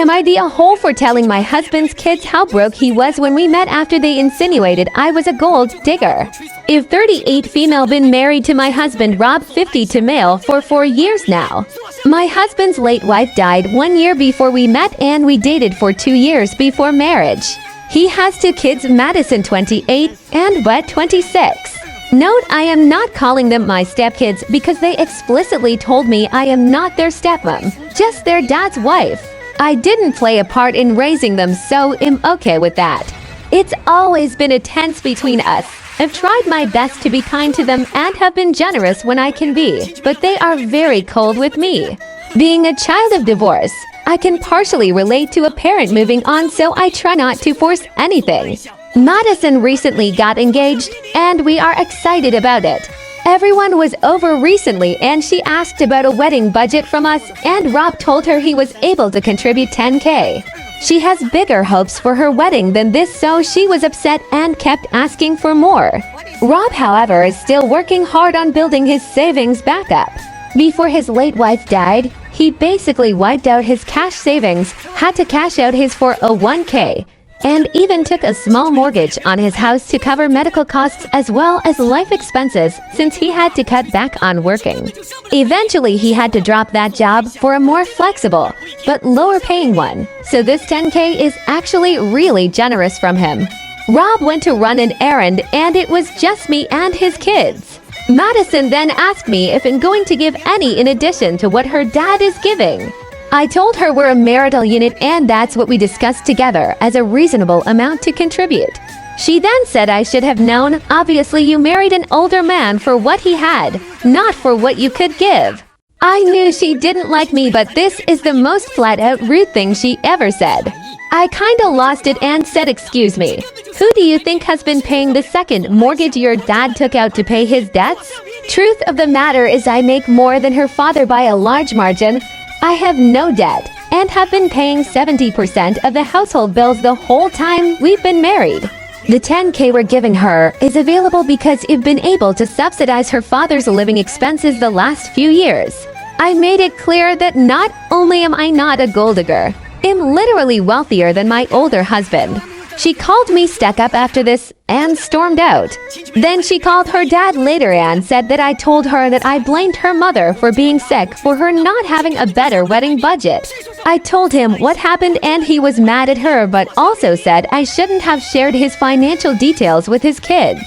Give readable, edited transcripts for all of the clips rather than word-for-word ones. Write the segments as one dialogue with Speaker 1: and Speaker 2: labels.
Speaker 1: Am I the a-hole for telling my husband's kids how broke he was when we met after they insinuated I was a gold digger? If 38 female been married to my husband Rob 50 to male for 4 years now. My husband's late wife died 1 year before we met and we dated for 2 years before marriage. He has 2 kids, Madison 28 and Bud 26. Note, I am not calling them my stepkids because they explicitly told me I am not their stepmom, just their dad's wife. I didn't play a part in raising them, so I'm okay with that. It's always been a tense between us. I've tried my best to be kind to them and have been generous when I can be, but they are very cold with me. Being a child of divorce, I can partially relate to a parent moving on, so I try not to force anything. Madison recently got engaged, and we are excited about it. Everyone was over recently and she asked about a wedding budget from us, and Rob told her he was able to contribute $10K. She has bigger hopes for her wedding than this, so she was upset and kept asking for more. Rob, however, is still working hard on building his savings back up. Before his late wife died, he basically wiped out his cash savings, had to cash out his 401K, and even took a small mortgage on his house to cover medical costs as well as life expenses since he had to cut back on working. Eventually, he had to drop that job for a more flexible but lower paying one, so this $10K is actually really generous from him. Rob went to run an errand and it was just me and his kids. Madison then asked me if I'm going to give any in addition to what her dad is giving. I told her we're a marital unit and that's what we discussed together as a reasonable amount to contribute. She then said I should have known, obviously you married an older man for what he had, not for what you could give. I knew she didn't like me, but this is the most flat-out rude thing she ever said. I kinda lost it and said, excuse me, who do you think has been paying the second mortgage your dad took out to pay his debts? Truth of the matter is I make more than her father by a large margin. I have no debt and have been paying 70% of the household bills the whole time we've been married. The $10K we're giving her is available because we've been able to subsidize her father's living expenses the last few years. I made it clear that not only am I not a gold digger, I'm literally wealthier than my older husband. She called me stuck up after this and stormed out. Then she called her dad later and said that I told her that I blamed her mother for being sick for her not having a better wedding budget. I told him what happened and he was mad at her, but also said I shouldn't have shared his financial details with his kids.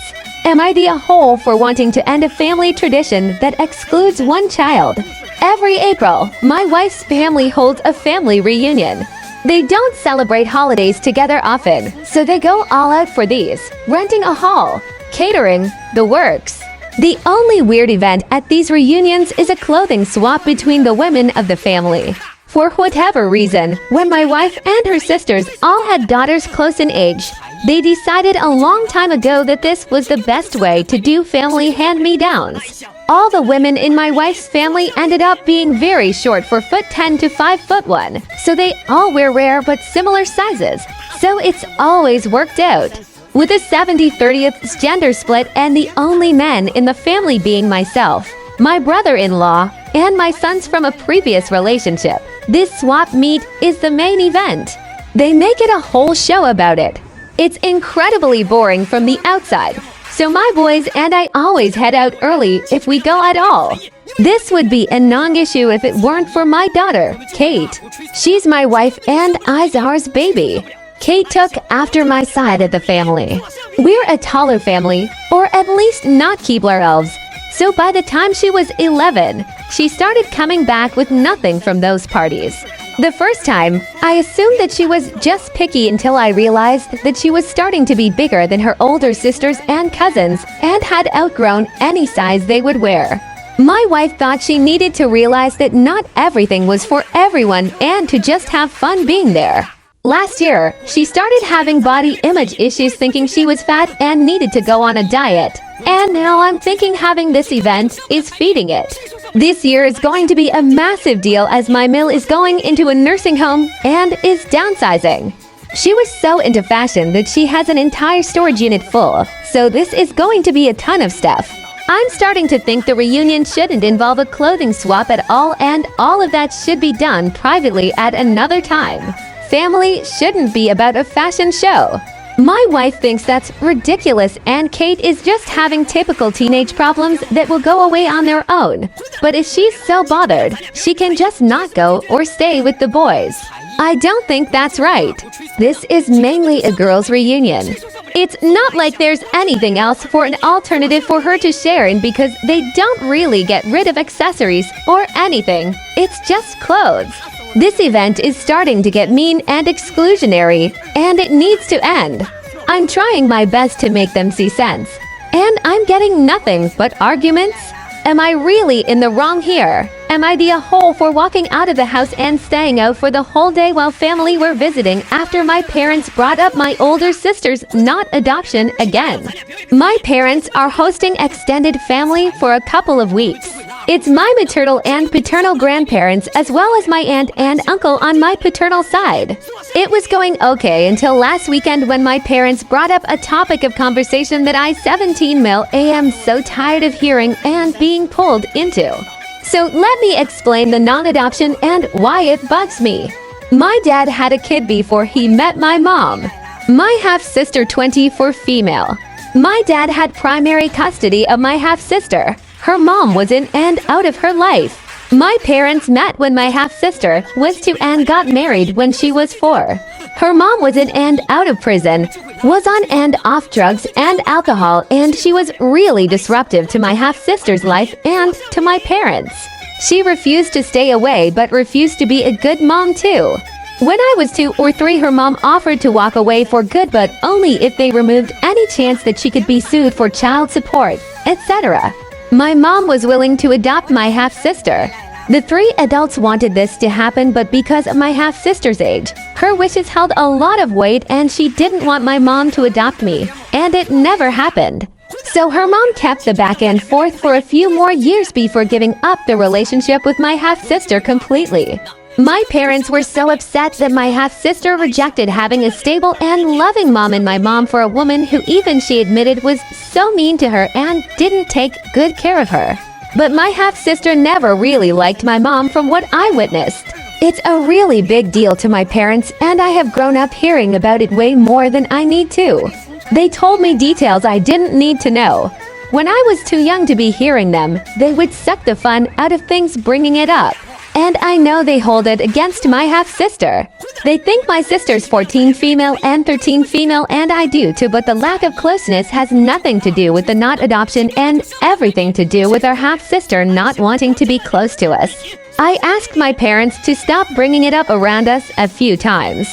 Speaker 1: Am I the a-hole for wanting to end a family tradition that excludes one child? Every April, my wife's family holds a family reunion. They don't celebrate holidays together often, so they go all out for these, renting a hall, catering, the works. The only weird event at these reunions is a clothing swap between the women of the family. For whatever reason, when my wife and her sisters all had daughters close in age, they decided a long time ago that this was the best way to do family hand-me-downs. All the women in my wife's family ended up being very short for 5'10" to 5'1", so they all wear rare but similar sizes, so it's always worked out. With a 70-30th gender split and the only men in the family being myself, my brother-in-law, and my sons from a previous relationship, this swap meet is the main event. They make it a whole show about it. It's incredibly boring from the outside. So my boys and I always head out early if we go at all. This would be a non-issue if it weren't for my daughter, Kate. She's my wife and Izar's baby. Kate took after my side of the family. We're a taller family, or at least not Keebler elves. So by the time she was 11, she started coming back with nothing from those parties. The first time, I assumed that she was just picky until I realized that she was starting to be bigger than her older sisters and cousins and had outgrown any size they would wear. My wife thought she needed to realize that not everything was for everyone and to just have fun being there. Last year, she started having body image issues, thinking she was fat and needed to go on a diet. And now I'm thinking having this event is feeding it. This year is going to be a massive deal as my mill is going into a nursing home and is downsizing. She was so into fashion that she has an entire storage unit full, so this is going to be a ton of stuff. I'm starting to think the reunion shouldn't involve a clothing swap at all, and all of that should be done privately at another time. family shouldn't be about a fashion show. My wife thinks that's ridiculous, and Kate is just having typical teenage problems that will go away on their own. But if she's so bothered, she can just not go or stay with the boys. I don't think that's right. This is mainly a girls' reunion. It's not like there's anything else for an alternative for her to share in, because they don't really get rid of accessories or anything. It's just clothes. This event is starting to get mean and exclusionary, and it needs to end. I'm trying my best to make them see sense, and I'm getting nothing but arguments. Am I really in the wrong here? Am I the a-hole for walking out of the house and staying out for the whole day while family were visiting after my parents brought up my older sister's not adoption again? My parents are hosting extended family for a couple of weeks. It's my maternal and paternal grandparents, as well as my aunt and uncle on my paternal side. It was going okay until last weekend, when my parents brought up a topic of conversation that I, 17 male, am so tired of hearing and being pulled into. So let me explain the non-adoption and why it bugs me. My dad had a kid before he met my mom. My half-sister, 24, female. My dad had primary custody of my half-sister. Her mom was in and out of her life. My parents met when my half-sister was 2 and got married when she was 4. Her mom was in and out of prison, was on and off drugs and alcohol, and she was really disruptive to my half-sister's life and to my parents. She refused to stay away, but refused to be a good mom too. When I was 2 or 3, her mom offered to walk away for good, but only if they removed any chance that she could be sued for child support, etc. My mom was willing to adopt my half-sister. The 3 adults wanted this to happen, but because of my half-sister's age, her wishes held a lot of weight, and she didn't want my mom to adopt me, and it never happened. So her mom kept the back and forth for a few more years before giving up the relationship with my half-sister completely. My parents were so upset that my half-sister rejected having a stable and loving mom in my mom for a woman who, even she admitted, was so mean to her and didn't take good care of her. But my half-sister never really liked my mom, from what I witnessed. It's a really big deal to my parents, and I have grown up hearing about it way more than I need to. They told me details I didn't need to know. When I was too young to be hearing them, they would suck the fun out of things bringing it up. And I know they hold it against my half-sister. They think my sister's 14 female and 13 female, and I do too, but the lack of closeness has nothing to do with the not adoption and everything to do with our half-sister not wanting to be close to us. I asked my parents to stop bringing it up around us a few times.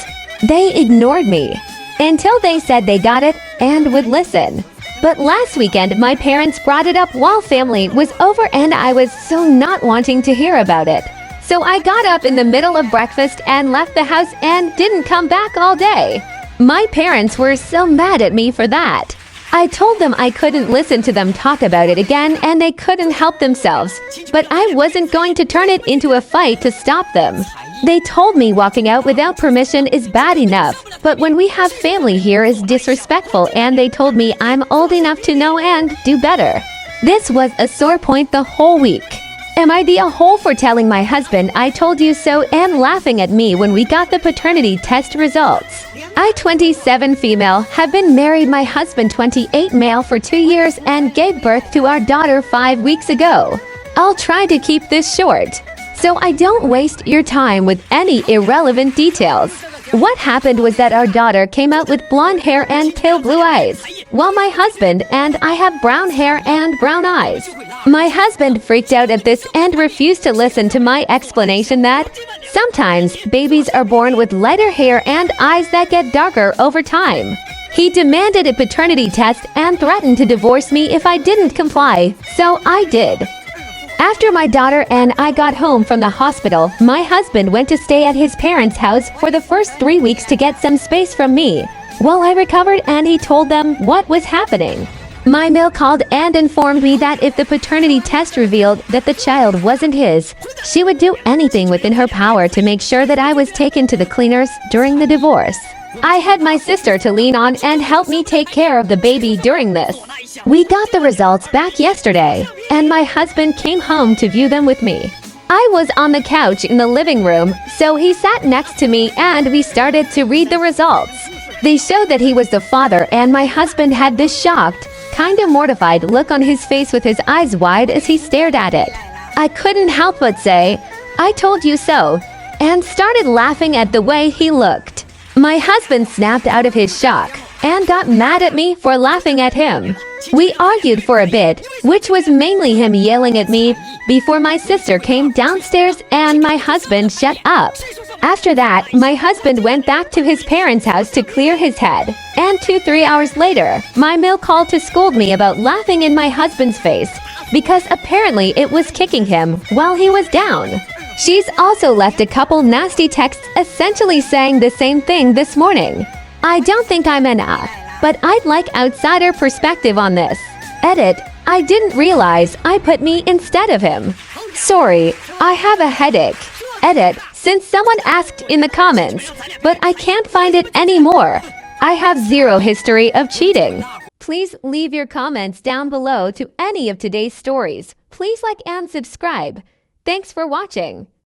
Speaker 1: They ignored me until they said they got it and would listen. But last weekend, my parents brought it up while family was over, and I was so not wanting to hear about it. So I got up in the middle of breakfast and left the house and didn't come back all day. My parents were so mad at me for that. I told them I couldn't listen to them talk about it again, and they couldn't help themselves. But I wasn't going to turn it into a fight to stop them. They told me walking out without permission is bad enough, but when we have family here is disrespectful, and they told me I'm old enough to know and do better. This was a sore point the whole week. Am I the a-hole for telling my husband I told you so and laughing at me when we got the paternity test results? I, 27 female, have been married my husband, 28 male, for 2 years and gave birth to our daughter 5 weeks ago. I'll try to keep this short, so I don't waste your time with any irrelevant details. What happened was that our daughter came out with blonde hair and pale blue eyes, while my husband and I have brown hair and brown eyes. My husband freaked out at this and refused to listen to my explanation that sometimes babies are born with lighter hair and eyes that get darker over time. He demanded a paternity test and threatened to divorce me if I didn't comply, so I did. After my daughter and I got home from the hospital, my husband went to stay at his parents' house for the first 3 weeks to get some space from me while I recovered, and he told them what was happening. My male called and informed me that if the paternity test revealed that the child wasn't his, she would do anything within her power to make sure that I was taken to the cleaners during the divorce. I had my sister to lean on and help me take care of the baby during this. We got the results back yesterday, and my husband came home to view them with me. I was on the couch in the living room, so he sat next to me and we started to read the results. They showed that he was the father, and my husband had this shocked, kind of mortified look on his face with his eyes wide as he stared at it. I couldn't help but say, "I told you so," and started laughing at the way he looked. My husband snapped out of his shock and got mad at me for laughing at him. We argued for a bit, which was mainly him yelling at me before my sister came downstairs and my husband shut up. After that, my husband went back to his parents' house to clear his head, and 2-3 hours later, my mill called to scold me about laughing in my husband's face because apparently it was kicking him while he was down. She's also left a couple nasty texts essentially saying the same thing this morning. I don't think I'm enough, but I'd like outsider perspective on this. Edit, I didn't realize I put me instead of him. Sorry, I have a headache. Edit, since someone asked in the comments, but I can't find it anymore. I have zero history of cheating. Please leave your comments down below to any of today's stories. Please like and subscribe. Thanks for watching.